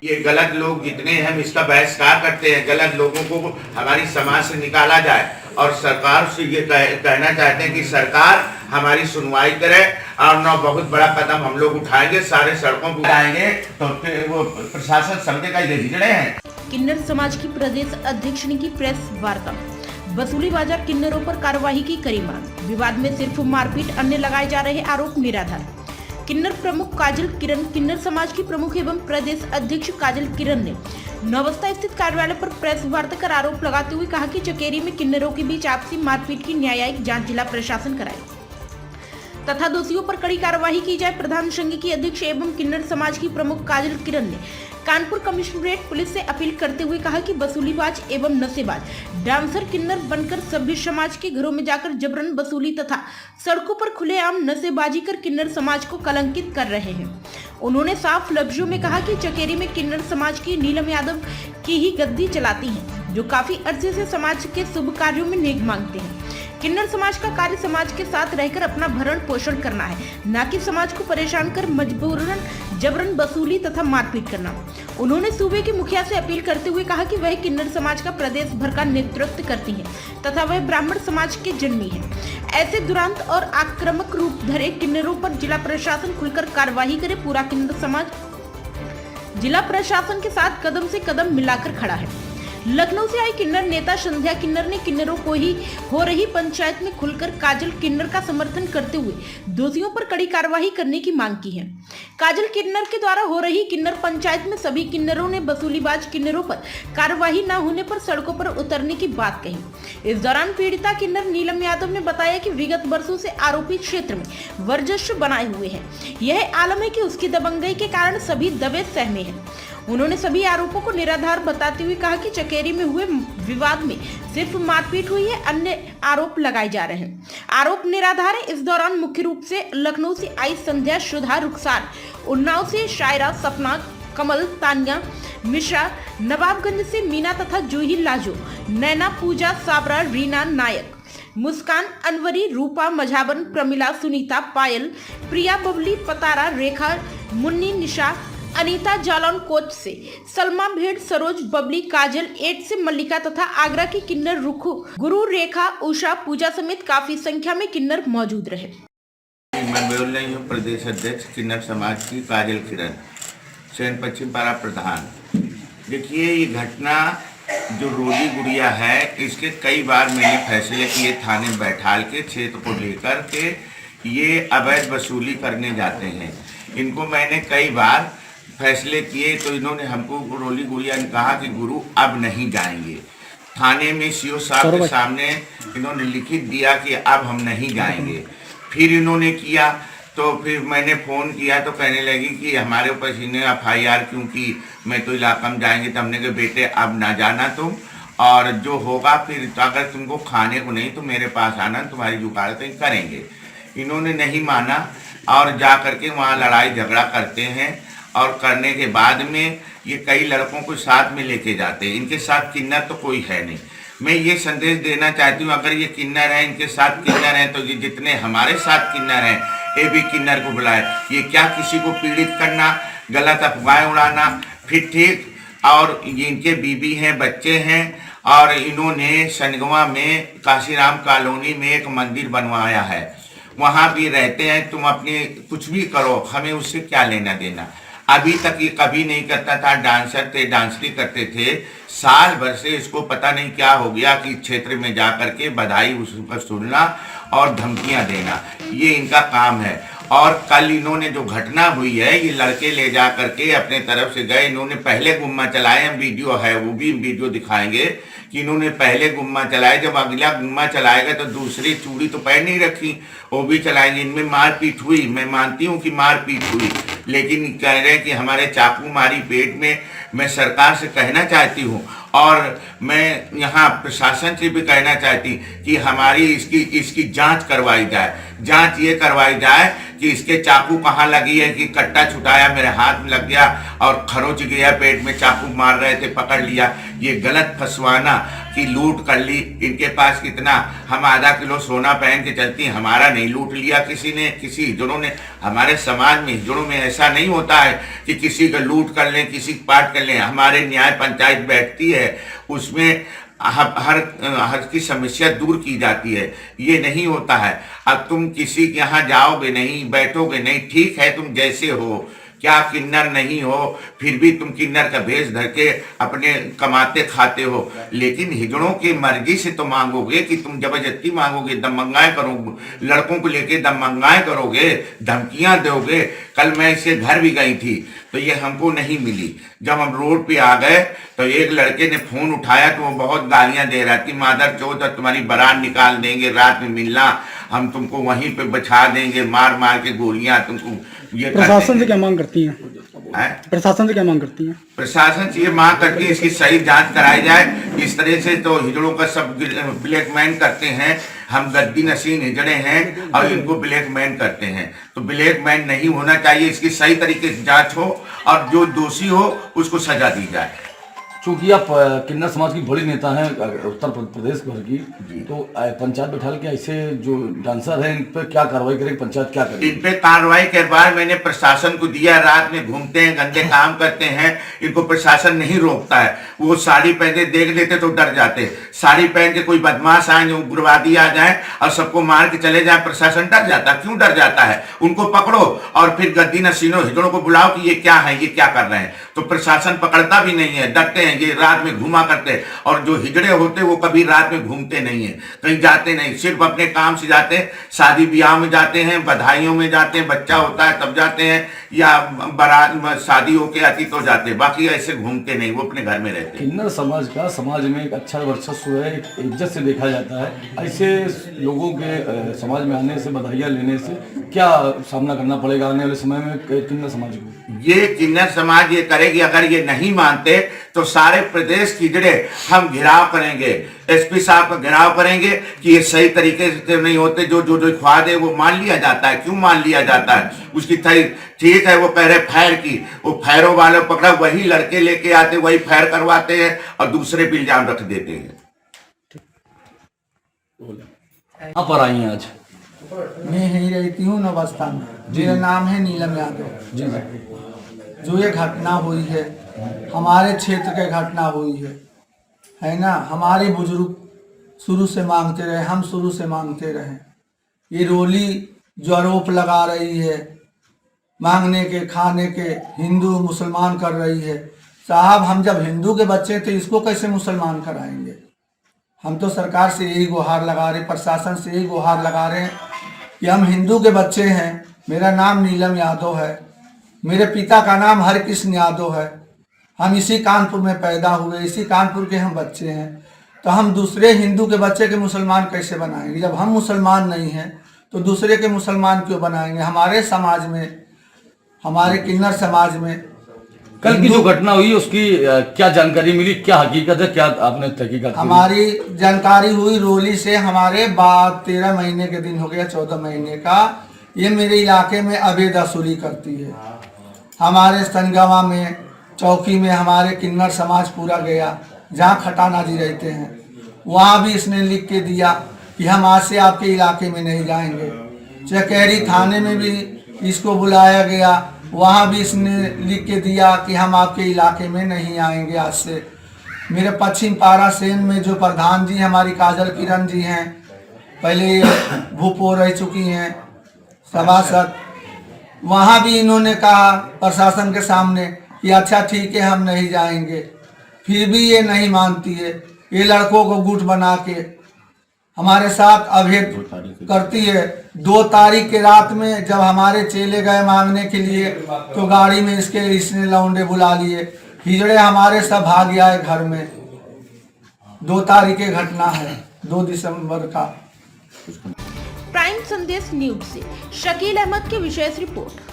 ये गलत लोग जितने हैं हम इसका बहिष्कार करते हैं। गलत लोगों को हमारी समाज से निकाला जाए और सरकार से ये कहना चाहते हैं कि सरकार हमारी सुनवाई करे और न बहुत बड़ा कदम हम लोग उठाएंगे, सारे सड़कों पर आएंगे तो वो प्रशासन समझेगा ये हिजड़े हैं। किन्नर समाज की प्रदेश अध्यक्ष ने की प्रेस वार्ता। वसूली बाजार किन्नरों पर कार्रवाई की करी मांग। विवाद में सिर्फ मारपीट, अन्य लगाए जा रहे आरोप निराधार। किन्नर प्रमुख काजल किरण। किन्नर समाज की प्रमुख एवं प्रदेश अध्यक्ष काजल किरण ने नवस्था स्थित कार्यालय पर प्रेस वार्ता कर आरोप लगाते हुए कहा कि चकेरी में किन्नरों के बीच आपसी मारपीट की न्यायिक जांच जिला प्रशासन कराए तथा दोषियों पर कड़ी कार्रवाई की जाए। प्रधान संघ की अध्यक्ष एवं किन्नर समाज की प्रमुख काजल किरण ने कानपुर कमिश्नरेट पुलिस से अपील करते हुए कहा कि वसूलीबाज एवं नशेबाज डांसर किन्नर बनकर सभ्य समाज के घरों में जाकर जबरन वसूली तथा सड़कों पर खुलेआम नशेबाजी कर किन्नर समाज को कलंकित कर रहे हैं। उन्होंने साफ लफ्जों में कहा कि चकेरी में किन्नर समाज की नीलम यादव की ही गद्दी चलाती हैं, जो काफी अर्से से समाज के शुभ कार्यों में नेक मांगते हैं। किन्नर समाज का कार्य समाज के साथ रहकर अपना भरण पोषण करना है, न कि समाज को परेशान कर मजबूरन जबरन वसूली तथा मारपीट करना। उन्होंने सूबे के मुखिया से अपील करते हुए कहा कि वह किन्नर समाज का प्रदेश भर का नेतृत्व करती हैं तथा वह ब्राह्मण समाज के जन्मी है। ऐसे दुरांत और आक्रामक रूप धरे किन्नरों पर जिला प्रशासन खुलकर कार्यवाही करे। पूरा किन्नर समाज जिला प्रशासन के साथ कदम से कदम मिलाकर खड़ा है। लखनऊ से आई किन्नर नेता संध्या किन्नर ने किन्नरों को ही हो रही पंचायत में खुलकर काजल किन्नर का समर्थन करते हुए दोषियों पर कड़ी कार्रवाई करने की मांग की है। काजल किन्नर के द्वारा हो रही किन्नर पंचायत में सभी किन्नरों ने वसूलीबाज किन्नरों पर कार्रवाई न होने पर सड़कों पर उतरने की बात कही। इस दौरान पीड़िता किन्नर नीलम यादव ने बताया कि विगत वर्षों से आरोपी क्षेत्र में वर्चस्व बनाए हुए है। यह आलम है कि उसकी दबंगई के कारण सभी दबे सहमे हैं। उन्होंने सभी आरोपों को निराधार बताते हुए कहा कि चकेरी में हुए विवाद में सिर्फ मारपीट हुई है, अन्य आरोप लगाए जा रहे हैं। आरोप निराधार है। इस दौरान मुख्य रूप से लखनऊ से आई संध्या, सुधा, रुखसार, उन्नाव से शायरा, सपना, कमल, तानिया मिश्रा, नवाबगंज से मीना तथा जूही लाजो, नैना, पूजा, साबरा, रीना नायक, मुस्कान, अनवरी, रूपा, मझावन, प्रमिला, सुनीता, पायल, प्रिया, बबली, पतारा, रेखा, मुन्नी, निशा, अनीता, जालौन कोच से सलमा, भेड़, सरोज, बबली, काजल, 8 से मल्लिका तथा आगरा की किन्नर रुखू, गुरु, रेखा, उषा, पूजा समेत काफी संख्या में किन्नर मौजूद रहे। मैं बोल रही हूँ प्रदेश अध्यक्ष किन्नर समाज की काजल किरण, सैन पश्चिम पारा प्रधान। देखिए, ये घटना जो रोली गुड़िया है, इसके कई बार मैंने फैसले किए थाने बैठाल के क्षेत्र को लेकर के ये अवैध वसूली करने जाते हैं। इनको मैंने कई बार फैसले किए तो इन्होंने हमको, रोली गुड़िया ने कहा कि गुरु अब नहीं जाएंगे। थाने में सीओ साहब के सामने इन्होंने लिखित दिया कि अब हम नहीं जाएंगे। फिर इन्होंने किया तो फिर मैंने फ़ोन किया तो कहने लगी कि हमारे ऊपर इन्हें FIR क्यों की, मैं तो इलाका में जाएंगे। तो हमने कहा बेटे अब ना जाना तुम, और जो होगा फिर तो अगर तुमको खाने को नहीं तो मेरे पास आना, तुम्हारी जुगाड़ कहीं करेंगे। इन्होंने नहीं माना और जा करके वहाँ लड़ाई झगड़ा करते हैं और करने के बाद में ये कई लड़कों को साथ में लेके जाते हैं। इनके साथ किन्नर तो कोई है नहीं। मैं ये संदेश देना चाहती हूँ, अगर ये किन्नर है, इनके साथ किन्नर हैं, तो ये जितने हमारे साथ किन्नर हैं ये भी किन्नर को बुलाए। ये क्या किसी को पीड़ित करना, गलत अफवाहें उड़ाना, फिर ठीक। और इनके बीबी हैं, बच्चे हैं, और इन्होंने सनगवा में काशीराम कॉलोनी में एक मंदिर बनवाया है, वहाँ भी रहते हैं। तुम अपने कुछ भी करो, हमें उससे क्या लेना देना। अभी तक ये कभी नहीं करता था। डांसर थे, डांसरी करते थे, साल भर से इसको पता नहीं क्या हो गया कि क्षेत्र में जा करके बधाई उसका सुनना और धमकियां देना, ये इनका काम है। और कल इन्होंने जो घटना हुई है, ये लड़के ले जा करके अपने तरफ से गए। इन्होंने पहले गुम्मा चलाए, हम वीडियो है वो भी वीडियो दिखाएंगे कि इन्होंने पहले गुम्मा चलाए। जब अगला गुम्मा चलाएगा तो दूसरी चूड़ी तो पैर नहीं रखी, वो भी चलाएंगे। इनमें मारपीट हुई, मैं मानती हूँ कि मारपीट हुई, लेकिन कह रहे हैं कि हमारे चाकू मारी पेट में। मैं सरकार से कहना चाहती हूँ और मैं यहाँ प्रशासन से भी कहना चाहती कि हमारी इसकी जांच करवाई जाए। जांच ये करवाई जाए कि इसके चाकू कहाँ लगी है, कि कट्टा छुटाया मेरे हाथ में लग गया और खरोच गया पेट में, चाकू मार रहे थे पकड़ लिया। ये गलत फंसवाना कि लूट कर ली, इनके पास कितना, हम आधा किलो सोना पहन के चलती, हमारा नहीं लूट लिया किसी ने, किसी हिजड़ों ने। हमारे समाज में हिजड़ों में ऐसा नहीं होता है कि किसी का लूट कर लें, किसी का पाट कर लें। हमारे न्याय पंचायत बैठती है, उसमें हर की समस्या दूर की जाती है। ये नहीं होता है। अब तुम किसी के यहाँ जाओगे नहीं, बैठोगे नहीं, ठीक है तुम जैसे हो, क्या किन्नर नहीं हो, फिर भी तुम किन्नर का भेष धर के अपने कमाते खाते हो। लेकिन हिजड़ों की मर्जी से तो मांगोगे कि तुम जबरदस्ती मांगोगे, दमंगाएं करोगे, लड़कों को लेके दमंगाएं करोगे, धमकियां दोगे। कल मैं इसके घर भी गई थी तो ये हमको नहीं मिली। जब हम रोड पे आ गए तो एक लड़के ने फोन उठाया तो वो बहुत गालियां दे रहा थी, मादर चौथ तुम्हारी बारात निकाल देंगे, रात में मिलना, हम तुमको वहीं पे बचा देंगे, मार मार के गोलियां तुमको। ये प्रशासन से क्या मांग करती हैं? प्रशासन से क्या मांग करती हैं? प्रशासन से ये मांग करती है इसकी सही जांच कराई जाए। इस तरह से तो हिजड़ों का सब ब्लैकमेल करते हैं, हम गद्दी नशीन हिजड़े हैं और इनको ब्लैकमेल करते हैं। तो ब्लैकमेल नहीं होना चाहिए, इसकी सही तरीके से जांच हो और जो दोषी हो उसको सजा दी जाए। चूंकि आप किन्नर समाज की बड़ी नेता हैं उत्तर प्रदेश भर की, तो पंचायत बैठाल के ऐसे जो डांसर हैं इन पे क्या कार्रवाई करेगी पंचायत, क्या करेगी? इन पे कार्रवाई के बाद मैंने प्रशासन को दिया। रात में घूमते हैं, गंदे काम करते हैं, इनको प्रशासन नहीं रोकता है। वो साड़ी पहने देख लेते तो डर जाते, साड़ी पहन के कोई बदमाश आए, उग्रवादी आ जाए और सबको मार के चले जाए, प्रशासन डर जाता। क्यों डर जाता है? उनको पकड़ो और फिर गद्दी नशीनों हिजड़ों को बुलाओ कि ये क्या है, ये क्या कर रहे हैं। तो प्रशासन पकड़ता भी नहीं है, डरते हैं, ये रात में घुमा करते। और जो हिजड़े होते वो कभी रात में घूमते नहीं है, कहीं जाते नहीं, सिर्फ अपने काम से जाते हैं, शादी ब्याह में जाते हैं, बधाइयों में जाते हैं, बच्चा होता है तब जाते हैं, या बारात शादी होके आती तो जाते हैं, बाकी ऐसे घूमते नहीं, वो अपने घर में रहते हैं। किन्नर समाज का समाज में एक अच्छा वर्चस्व है, एक इज्जत से देखा जाता है। ऐसे लोगों के समाज में आने से, बधाइयाँ लेने से क्या सामना करना पड़ेगा आने वाले समय में किन्नर समाज को? ये किन्नर समाज ये करेगी, अगर ये नहीं मानते तो सारे प्रदेश की हिजड़े हम घिराव करेंगे, एसपी साहब का घिराव करेंगे कि ये सही तरीके से नहीं होते। जो जो जो ख्वाद है वो मान लिया जाता है। क्यों मान लिया जाता है? उसकी ठीक है, वो कह रहे फायर की, वो फायरों वाले पकड़ा, वही लड़के लेके आते, वही फायर करवाते हैं और दूसरे पे इल्जाम रख देते हैं। कहाँ पर आई हैं आज? मैं यहीं रहती हूँ नवस्था में। मेरा नाम है नीलम यादव। जी। जो ये घटना हुई है हमारे क्षेत्र की घटना हुई है ना। हमारे बुजुर्ग शुरू से मांगते रहे, हम शुरू से मांगते रहे। ये रोली जो आरोप लगा रही है मांगने के, खाने के, हिंदू मुसलमान कर रही है। साहब हम जब हिंदू के बच्चे थे इसको कैसे मुसलमान कराएंगे? हम तो सरकार से यही गुहार लगा रहे, प्रशासन से यही गुहार लगा रहे हैं कि हम हिंदू के बच्चे हैं। मेरा नाम नीलम यादव है, मेरे पिता का नाम हरकृष्ण यादव है। हम इसी कानपुर में पैदा हुए, इसी कानपुर के हम बच्चे हैं। तो हम दूसरे हिंदू के बच्चे के मुसलमान कैसे बनाएंगे? जब हम मुसलमान नहीं हैं तो दूसरे के मुसलमान क्यों बनाएंगे? हमारे समाज में, हमारे किन्नर समाज में कल की जो घटना हुई उसकी क्या जानकारी मिली, क्या हकीकत है, क्या आपने तहकीकात? हमारी जानकारी हुई रोली से, हमारे बाद 13 महीने के दिन हो गया, 14 महीने का। ये मेरे इलाके में अवैध वसूली करती है। हमारे संगवा में चौकी में हमारे किन्नर समाज पूरा गया, जहाँ खटाना जी रहते हैं, वहाँ भी इसने लिख के दिया कि हम आज से आपके इलाके में नहीं जाएंगे। चकेरी थाने में भी इसको बुलाया गया, वहाँ भी इसने लिख के दिया कि हम आपके इलाके में नहीं आएंगे आज से। मेरे पश्चिम पारा सेन में जो प्रधान जी हमारी काजल किरण जी हैं, पहले भूपो रह चुकी हैं सभासद, वहाँ भी इन्होंने कहा प्रशासन के सामने कि अच्छा ठीक है हम नहीं जाएंगे। फिर भी ये नहीं मानती है। ये लड़कों को गुट बना के हमारे साथ अभेद करती है। 2 तारीख के रात में जब हमारे चेले गए मांगने के लिए तो गाड़ी में इसने लौंडे बुला लिए। हिजड़े हमारे सब भाग गया है घर में। 2 तारीख की घटना है, 2 दिसंबर का। प्राइम संदेश न्यूज से शकील अहमद की विशेष रिपोर्ट।